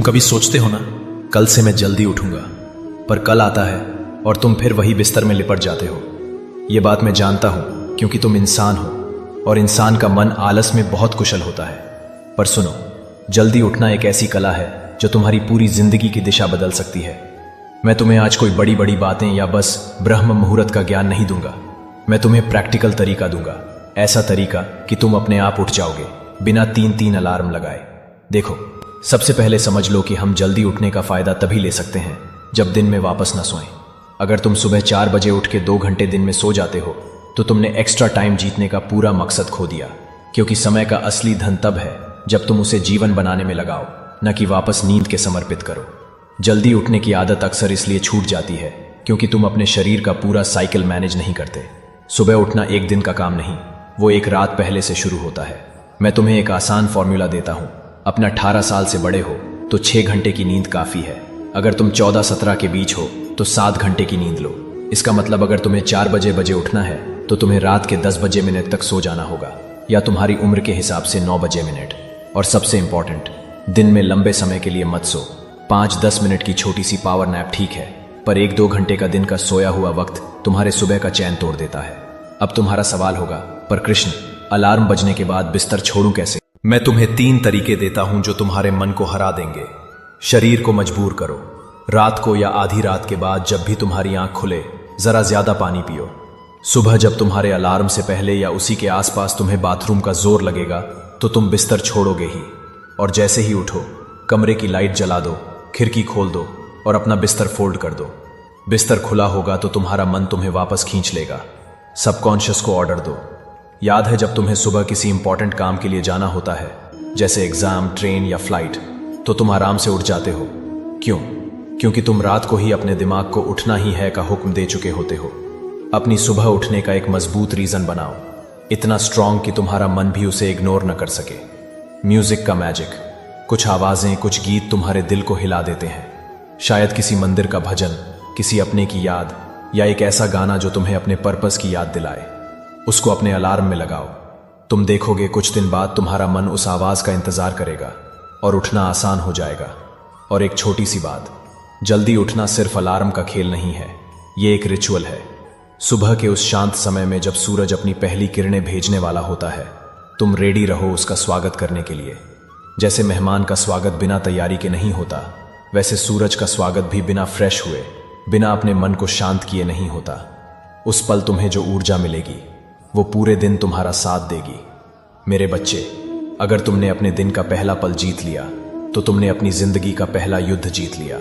कभी सोचते हो ना, कल से मैं जल्दी उठूंगा, पर कल आता है और तुम फिर वही बिस्तर में लिपट जाते हो। ये बात मैं जानता हूं क्योंकि तुम इंसान हो और इंसान का मन आलस में बहुत कुशल होता है। पर सुनो, जल्दी उठना एक ऐसी कला है जो तुम्हारी पूरी जिंदगी की दिशा बदल सकती है। मैं तुम्हें आज कोई बड़ी बड़ी बातें या बस ब्रह्म मुहूर्त का ज्ञान नहीं दूंगा। मैं तुम्हें प्रैक्टिकल तरीका दूंगा, ऐसा तरीका कि तुम अपने आप उठ जाओगे बिना 3-3 अलार्म लगाए। देखो, सबसे पहले समझ लो कि हम जल्दी उठने का फायदा तभी ले सकते हैं जब दिन में वापस न सोएं। अगर तुम सुबह 4 बजे उठ के 2 घंटे दिन में सो जाते हो तो तुमने एक्स्ट्रा टाइम जीतने का पूरा मकसद खो दिया, क्योंकि समय का असली धन तब है जब तुम उसे जीवन बनाने में लगाओ, न कि वापस नींद के समर्पित करो। जल्दी उठने की आदत अक्सर इसलिए छूट जाती है क्योंकि तुम अपने शरीर का पूरा साइकिल मैनेज नहीं करते। सुबह उठना एक दिन का काम नहीं, वो एक रात पहले से शुरू होता है। मैं तुम्हें एक आसान फॉर्मूला देता हूं। अपने 18 साल से बड़े हो तो 6 घंटे की नींद काफी है। अगर तुम 14-17 के बीच हो तो 7 घंटे की नींद लो। इसका मतलब अगर तुम्हें 4 बजे उठना है तो तुम्हें रात के 10 बजे मिनट तक सो जाना होगा, या तुम्हारी उम्र के हिसाब से 9 बजे मिनट। और सबसे इंपॉर्टेंट, दिन में लंबे समय के लिए मत सो। 5-10 मिनट की छोटी सी पावर नैप ठीक है, पर 1-2 घंटे का दिन का सोया हुआ वक्त तुम्हारे सुबह का चैन तोड़ देता है। अब तुम्हारा सवाल होगा, पर कृष्ण, अलार्म बजने के बाद बिस्तर छोड़ूं कैसे? मैं तुम्हें 3 तरीके देता हूं जो तुम्हारे मन को हरा देंगे। शरीर को मजबूर करो। रात को या आधी रात के बाद जब भी तुम्हारी आंख खुले, जरा ज्यादा पानी पियो। सुबह जब तुम्हारे अलार्म से पहले या उसी के आसपास तुम्हें बाथरूम का जोर लगेगा तो तुम बिस्तर छोड़ोगे ही। और जैसे ही उठो, कमरे की लाइट जला दो, खिड़की खोल दो और अपना बिस्तर फोल्ड कर दो। बिस्तर खुला होगा तो तुम्हारा मन तुम्हें वापस खींच लेगा। सबकॉन्शियस को ऑर्डर दो। याद है जब तुम्हें सुबह किसी इंपॉर्टेंट काम के लिए जाना होता है, जैसे एग्जाम, ट्रेन या फ्लाइट, तो तुम आराम से उठ जाते हो। क्यों? क्योंकि तुम रात को ही अपने दिमाग को उठना ही है का हुक्म दे चुके होते हो। अपनी सुबह उठने का एक मजबूत रीजन बनाओ, इतना स्ट्रांग कि तुम्हारा मन भी उसे इग्नोर न कर सके। म्यूजिक का मैजिक। कुछ आवाजें, कुछ गीत तुम्हारे दिल को हिला देते हैं। शायद किसी मंदिर का भजन, किसी अपने की याद, या एक ऐसा गाना जो तुम्हें अपने पर्पस की याद दिलाए। उसको अपने अलार्म में लगाओ। तुम देखोगे कुछ दिन बाद तुम्हारा मन उस आवाज का इंतजार करेगा और उठना आसान हो जाएगा। और एक छोटी सी बात, जल्दी उठना सिर्फ अलार्म का खेल नहीं है, ये एक रिचुअल है। सुबह के उस शांत समय में जब सूरज अपनी पहली किरणें भेजने वाला होता है, तुम रेडी रहो उसका स्वागत करने के लिए। जैसे मेहमान का स्वागत बिना तैयारी के नहीं होता, वैसे सूरज का स्वागत भी बिना फ्रेश हुए, बिना अपने मन को शांत किए नहीं होता। उस पल तुम्हें जो ऊर्जा मिलेगी वो पूरे दिन तुम्हारा साथ देगी। मेरे बच्चे, अगर तुमने अपने दिन का पहला पल जीत लिया तो तुमने अपनी जिंदगी का पहला युद्ध जीत लिया।